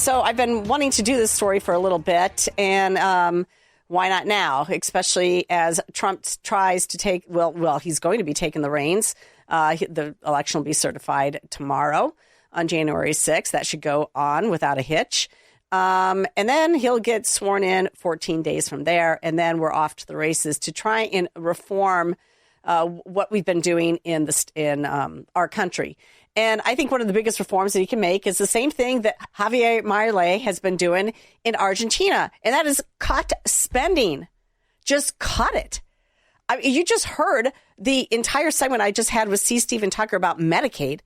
So I've been wanting to do this story for a little bit, and why not now, especially as Trump tries to take, well, he's going to be taking the reins. The election will be certified tomorrow on January 6th. That should go on without a hitch. And then he'll get sworn in 14 days from there, and then we're off to the races to try and reform what we've been doing in our country. And I think one of the biggest reforms that he can make is the same thing that Javier Milei has been doing in Argentina, and that is cut spending. Just cut it. You just heard the entire segment I just had with C. Stephen Tucker about Medicaid.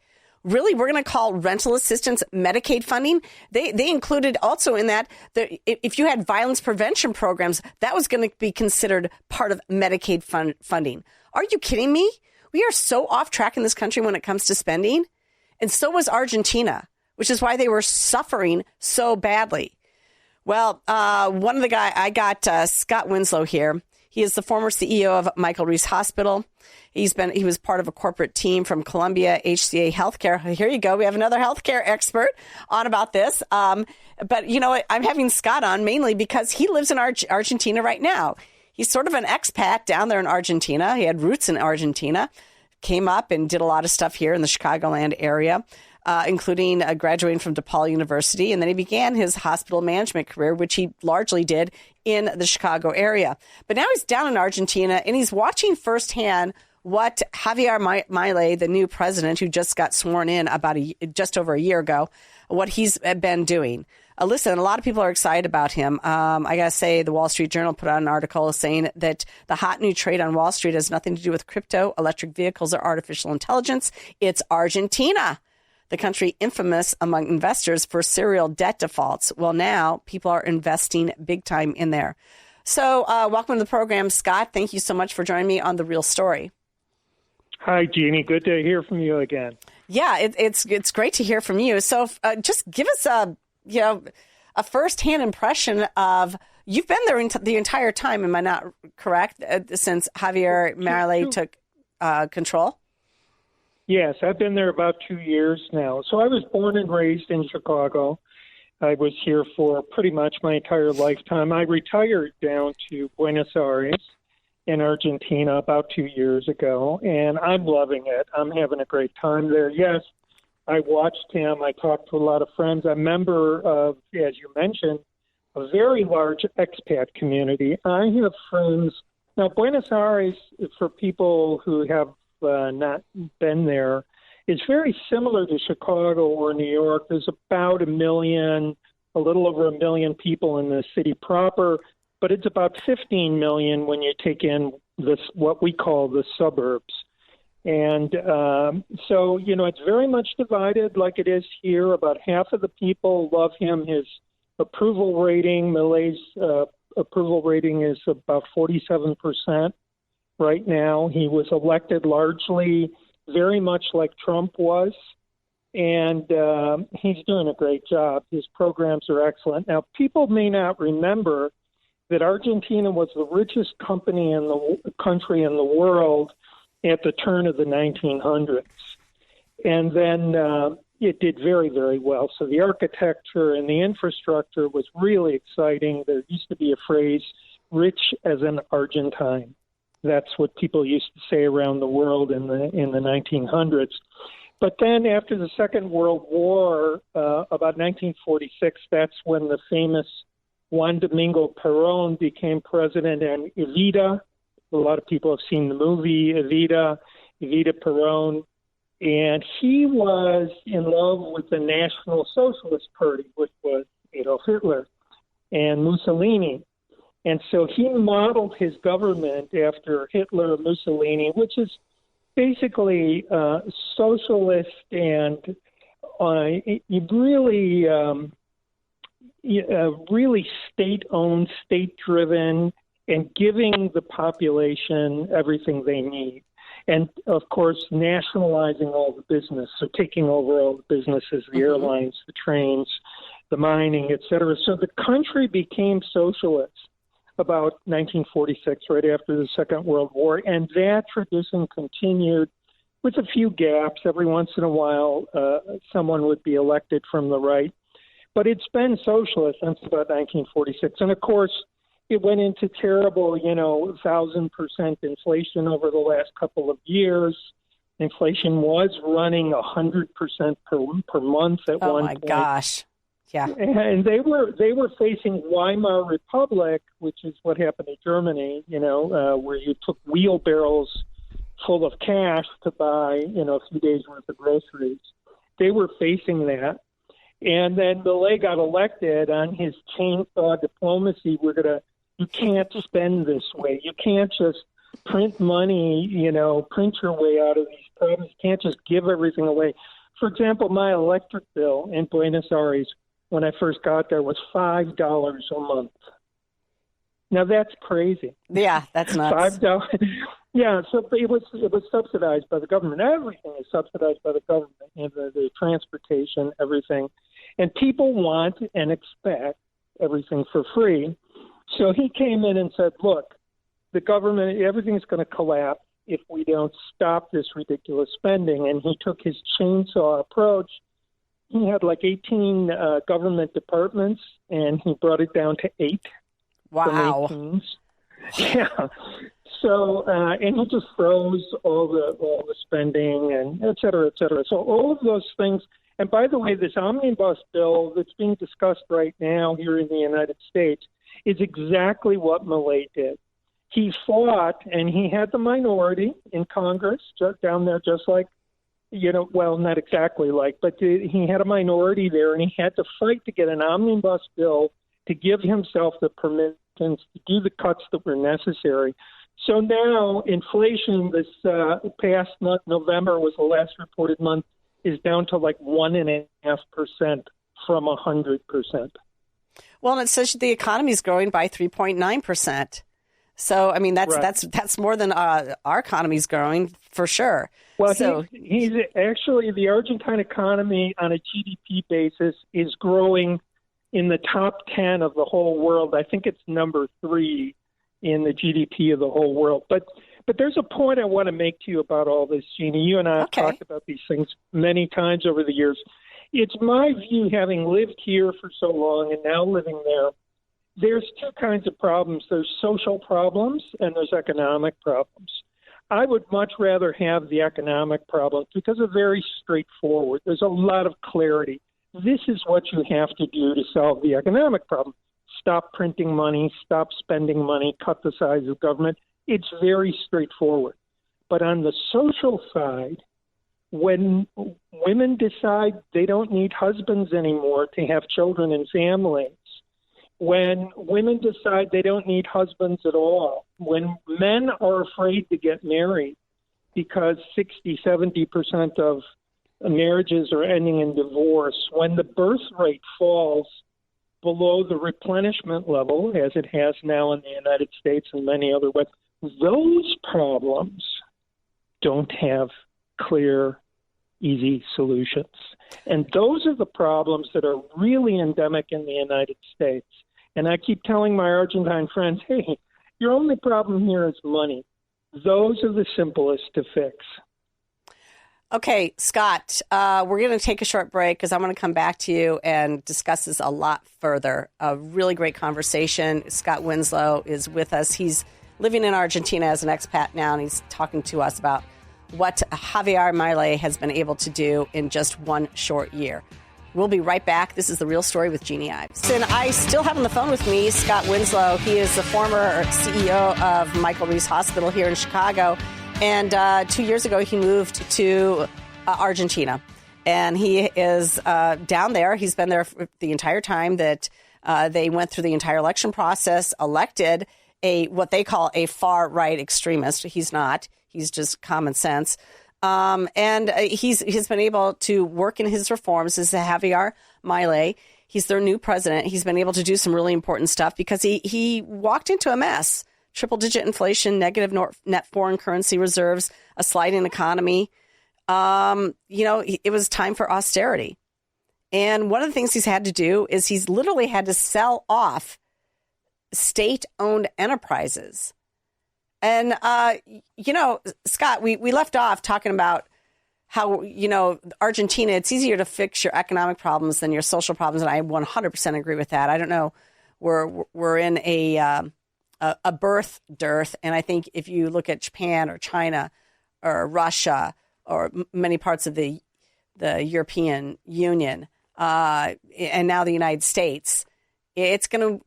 Really, we're going to call rental assistance Medicaid funding? They included also in that if you had violence prevention programs, that was going to be considered part of Medicaid funding. Are you kidding me? We are so off track in this country when it comes to spending. And so was Argentina, which is why they were suffering so badly. Well, one of the guys, I got Scott Winslow here. He is the former CEO of Michael Reese Hospital. He was part of a corporate team from Columbia HCA Healthcare. Here you go. We have another healthcare expert on about this. But you know what? I'm having Scott on mainly because he lives in Argentina right now. He's sort of an expat down there in Argentina. He had roots in Argentina, came up and did a lot of stuff here in the Chicagoland area, including graduating from DePaul University. And then he began his hospital management career, which he largely did in the Chicago area. But now he's down in Argentina, and he's watching firsthand what Javier Milei, the new president who just got sworn in just over a year ago, what he's been doing. Listen, a lot of people are excited about him. I got to say, the Wall Street Journal put out an article saying that the hot new trade on Wall Street has nothing to do with crypto, electric vehicles, or artificial intelligence. It's Argentina, the country infamous among investors for serial debt defaults. Well, now people are investing big time in there. So welcome to the program, Scott. Thank you so much for joining me on The Real Story. Hi, Jeannie. Good to hear from you again. Yeah, it's great to hear from you. So just give us a firsthand impression of, you've been there the entire time, am I not correct, since Javier Milei took control? Yes, I've been there about 2 years now. So I was born and raised in Chicago. I was here for pretty much my entire lifetime. I retired down to Buenos Aires in Argentina about 2 years ago, and I'm loving it. I'm having a great time there. Yes, I watched him. I talked to a lot of friends. I'm a member of, as you mentioned, a very large expat community. I have friends. Now, Buenos Aires, for people who have not been there, is very similar to Chicago or New York. There's about a little over 1 million people in the city proper, but it's about 15 million when you take in what we call the suburbs. And so, it's very much divided like it is here. About half of the people love him. His approval rating, Milei's approval rating is about 47% right now. He was elected largely very much like Trump was, and he's doing a great job. His programs are excellent. Now, people may not remember that Argentina was the richest country in the world at the turn of the 1900s. And then it did very, very well. So the architecture and the infrastructure was really exciting. There used to be a phrase, rich as an Argentine. That's what people used to say around the world in the 1900s. But then after the Second World War, about 1946, that's when the famous Juan Domingo Perón became president, and Evita, a lot of people have seen the movie Evita Perón, and he was in love with the National Socialist Party, which was Adolf Hitler and Mussolini. And so he modeled his government after Hitler and Mussolini, which is basically socialist and really state-owned, state-driven, and giving the population everything they need. And, of course, nationalizing all the business, so taking over all the businesses, the airlines, the trains, the mining, et cetera. So the country became socialist about 1946, right after the Second World War, and that tradition continued with a few gaps. Every once in a while, someone would be elected from the right. But it's been socialist since about 1946. And, of course, it went into terrible, 1,000% inflation over the last couple of years. Inflation was running 100% per month at one point. Oh, my gosh. Yeah. And they were facing Weimar Republic, which is what happened in Germany, where you took wheelbarrows full of cash to buy, a few days worth of groceries. They were facing that. And then Milei got elected on his chainsaw diplomacy. You can't spend this way. You can't just print money, print your way out of these problems. You can't just give everything away. For example, my electric bill in Buenos Aires when I first got there was $5 a month. Now that's crazy. Yeah, that's nuts. $5. Yeah, so it was subsidized by the government. Everything is subsidized by the government, the transportation, everything. And people want and expect everything for free. So he came in and said, look, the government, everything's going to collapse if we don't stop this ridiculous spending. And he took his chainsaw approach. He had like 18 government departments, and he brought it down to 8. Wow. Yeah. So, and he just froze all the spending and et cetera, et cetera. So all of those things. And by the way, this omnibus bill that's being discussed right now here in the United States is exactly what Milei did. He fought, and he had the minority in Congress down there, just like, well, not exactly like, but he had a minority there, and he had to fight to get an omnibus bill to give himself the permissions to do the cuts that were necessary. So now inflation this past month, November was the last reported month, is down to like 1.5% from 100%. Well, and it says the economy is growing by 3.9%. So, I mean, that's more than our economy is growing for sure. Well, so he's actually, the Argentine economy on a GDP basis is growing in the top 10 of the whole world. I think it's number 3 in the GDP of the whole world. But there's a point I want to make to you about all this, Jeannie. You and I have talked about these things many times over the years. It's my view, having lived here for so long and now living there, there's 2 kinds of problems. There's social problems and there's economic problems. I would much rather have the economic problems because they're very straightforward. There's a lot of clarity. This is what you have to do to solve the economic problem. Stop printing money, stop spending money, cut the size of government. It's very straightforward. But on the social side, when women decide they don't need husbands anymore to have children and families, when women decide they don't need husbands at all, when men are afraid to get married because 60-70% of marriages are ending in divorce, when the birth rate falls below the replenishment level, as it has now in the United States and many other ways, those problems don't have clear, easy solutions. And those are the problems that are really endemic in the United States. And I keep telling my Argentine friends, hey, your only problem here is money. Those are the simplest to fix. Okay, Scott, we're going to take a short break because I'm going to come back to you and discuss this a lot further. A really great conversation. Scott Winslow is with us. He's living in Argentina as an expat now, and he's talking to us about what Javier Milei has been able to do in just one short year. We'll be right back. This is The Real Story with Jeanne Ives. And I still have on the phone with me Scott Winslow. He is the former CEO of Michael Reese Hospital here in Chicago. And 2 years ago, he moved to Argentina. And he is down there. He's been there for the entire time that they went through the entire election process, elected what they call a far-right extremist. He's not. He's just common sense. And he's been able to work in his reforms. This is Javier Milei. He's their new president. He's been able to do some really important stuff because he walked into a mess. Triple-digit inflation, negative net foreign currency reserves, a sliding economy. It was time for austerity. And one of the things he's had to do is he's literally had to sell off state-owned enterprises. And, Scott, we left off talking about how, Argentina, it's easier to fix your economic problems than your social problems. And I 100% agree with that. I don't know. We're in a birth dearth. And I think if you look at Japan or China or Russia or many parts of the European Union and now the United States, it's going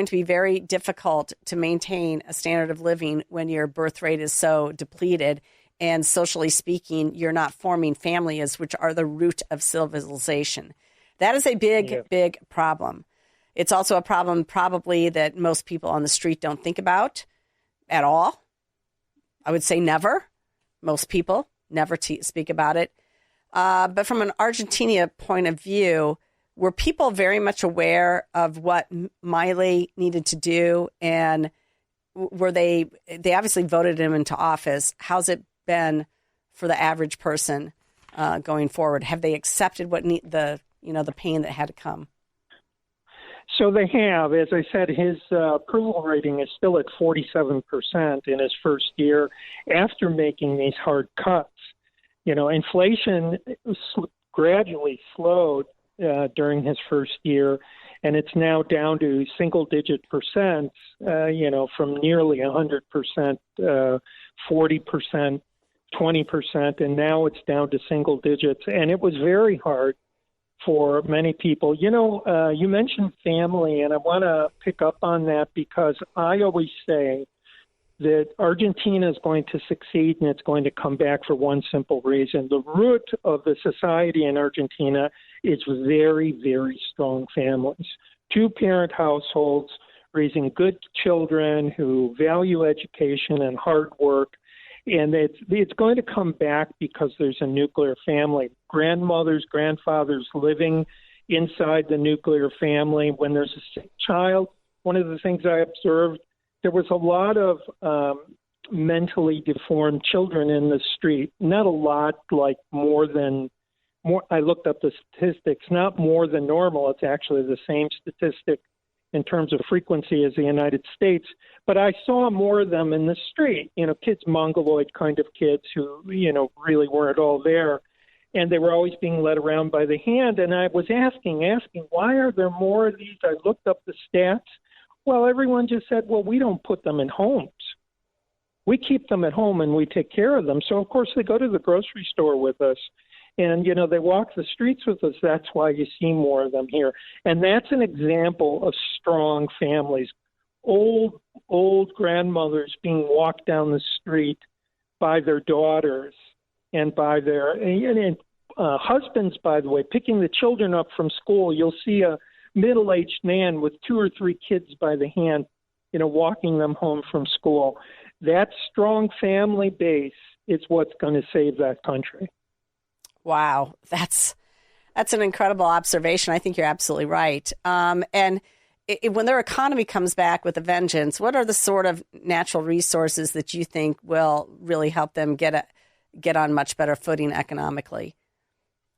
to be very difficult to maintain a standard of living when your birth rate is so depleted. And socially speaking, you're not forming families, which are the root of civilization. That is a big problem. It's also a problem probably that most people on the street don't think about at all. I would say never. Most people never speak about it. But from an Argentina point of view, were people very much aware of what Milei needed to do? And were they obviously voted him into office. How's it been for the average person going forward? Have they accepted what the pain that had to come? So they have. As I said, his approval rating is still at 47% in his first year after making these hard cuts. Inflation gradually slowed during his first year, and it's now down to single-digit percent, from nearly 100%, 40%, 20%, and now it's down to single digits. And it was very hard for many people. You mentioned family, and I want to pick up on that because I always say that Argentina is going to succeed and it's going to come back for one simple reason. The root of the society in Argentina is very, very strong families. Two-parent households raising good children who value education and hard work. And it's going to come back because there's a nuclear family. Grandmothers, grandfathers living inside the nuclear family. When there's a sick child, one of the things I observed, there was a lot of mentally deformed children in the street. Not a lot, like more. I looked up the statistics, not more than normal. It's actually the same statistic in terms of frequency as the United States. But I saw more of them in the street, kids, mongoloid kind of kids who, really weren't all there. And they were always being led around by the hand. And I was asking, why are there more of these? I looked up the stats. Well, everyone just said, well, we don't put them in homes. We keep them at home and we take care of them. So, of course, they go to the grocery store with us. And, they walk the streets with us. That's why you see more of them here. And that's an example of strong families. Old grandmothers being walked down the street by their daughters and by their husbands, by the way, picking the children up from school. You'll see a middle-aged man with 2 or 3 kids by the hand, walking them home from school. That strong family base is what's going to save that country. Wow, that's an incredible observation. I think you're absolutely right. And when their economy comes back with a vengeance, what are the sort of natural resources that you think will really help them get on much better footing economically?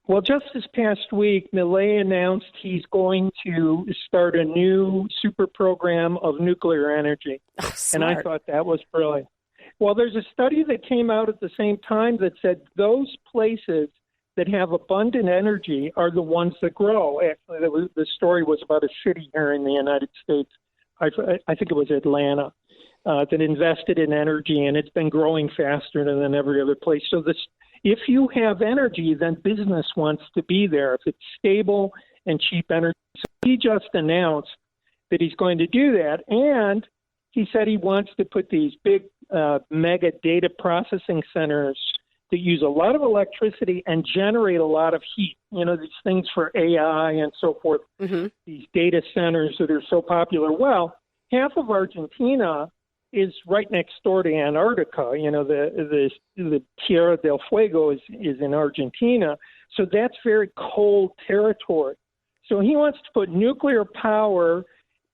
Well, just this past week, Milei announced he's going to start a new super program of nuclear energy. Oh, and I thought that was brilliant. Well, there's a study that came out at the same time that said those places that have abundant energy are the ones that grow. Actually, the story was about a city here in the United States. I think it was Atlanta that invested in energy, and it's been growing faster than every other place. So if you have energy, then business wants to be there. If it's stable and cheap energy. So he just announced that he's going to do that, and he said he wants to put these big mega data processing centers that use a lot of electricity and generate a lot of heat. These things for AI and so forth, these data centers that are so popular. Well, half of Argentina is right next door to Antarctica. The Tierra del Fuego is in Argentina. So that's very cold territory. So he wants to put nuclear power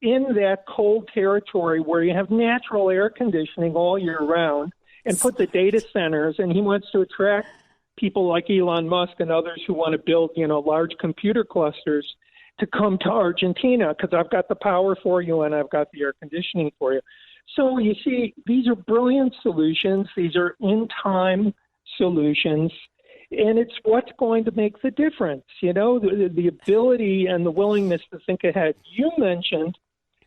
in that cold territory where you have natural air conditioning all year round, and put the data centers, and he wants to attract people like Elon Musk and others who want to build, large computer clusters to come to Argentina because I've got the power for you and I've got the air conditioning for you. So you see, these are brilliant solutions. These are in-time solutions. And it's what's going to make the difference, the ability and the willingness to think ahead. You mentioned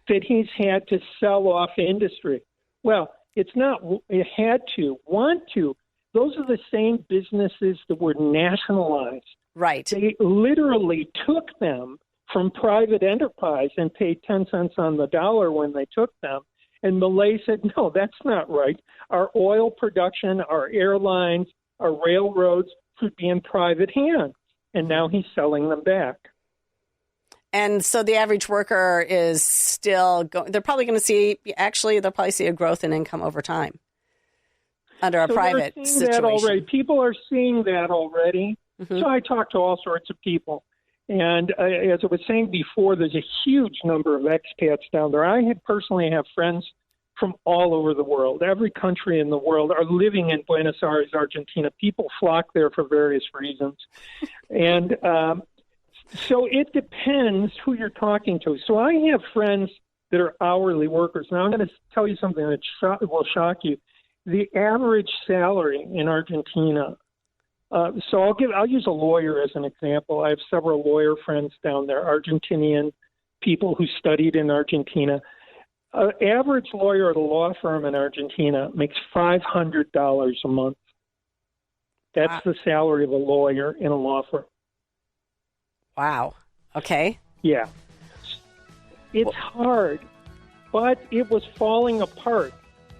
that he's had to sell off industry. Well, it's not it had to, want to. Those are the same businesses that were nationalized. Right. They literally took them from private enterprise and paid 10 cents on the dollar when they took them. And Milei said, no, that's not right. Our oil production, our airlines, our railroads should be in private hands. And now he's selling them back. And so the average worker is still going, they're probably going to see, they'll probably see a growth in income over time under a private situation. That already. People are seeing that already. Mm-hmm. So I talk to all sorts of people. And as I was saying before, there's a huge number of expats down there. I personally have friends from all over the world. Every country in the world are living in Buenos Aires, Argentina. People flock there for various reasons. And so it depends who you're talking to. So I have friends that are hourly workers. Now I'm going to tell you something that will shock you. The average salary in Argentina, so I'll use a lawyer as an example. I have several lawyer friends down there, Argentinian people who studied in Argentina. An average lawyer at a law firm in Argentina makes $500 a month. That's the salary of a lawyer in a law firm. Wow. Okay. Yeah. It's hard, but it was falling apart.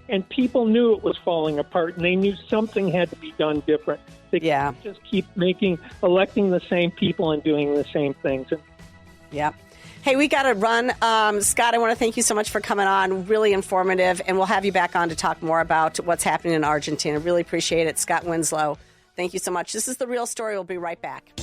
And people knew it was falling apart, and they knew something had to be done different. They can't just keep electing the same people and doing the same things. Yeah. Hey, we got to run. Scott, I want to thank you so much for coming on. Really informative, and we'll have you back on to talk more about what's happening in Argentina. Really appreciate it. Scott Winslow, thank you so much. This is The Real Story. We'll be right back.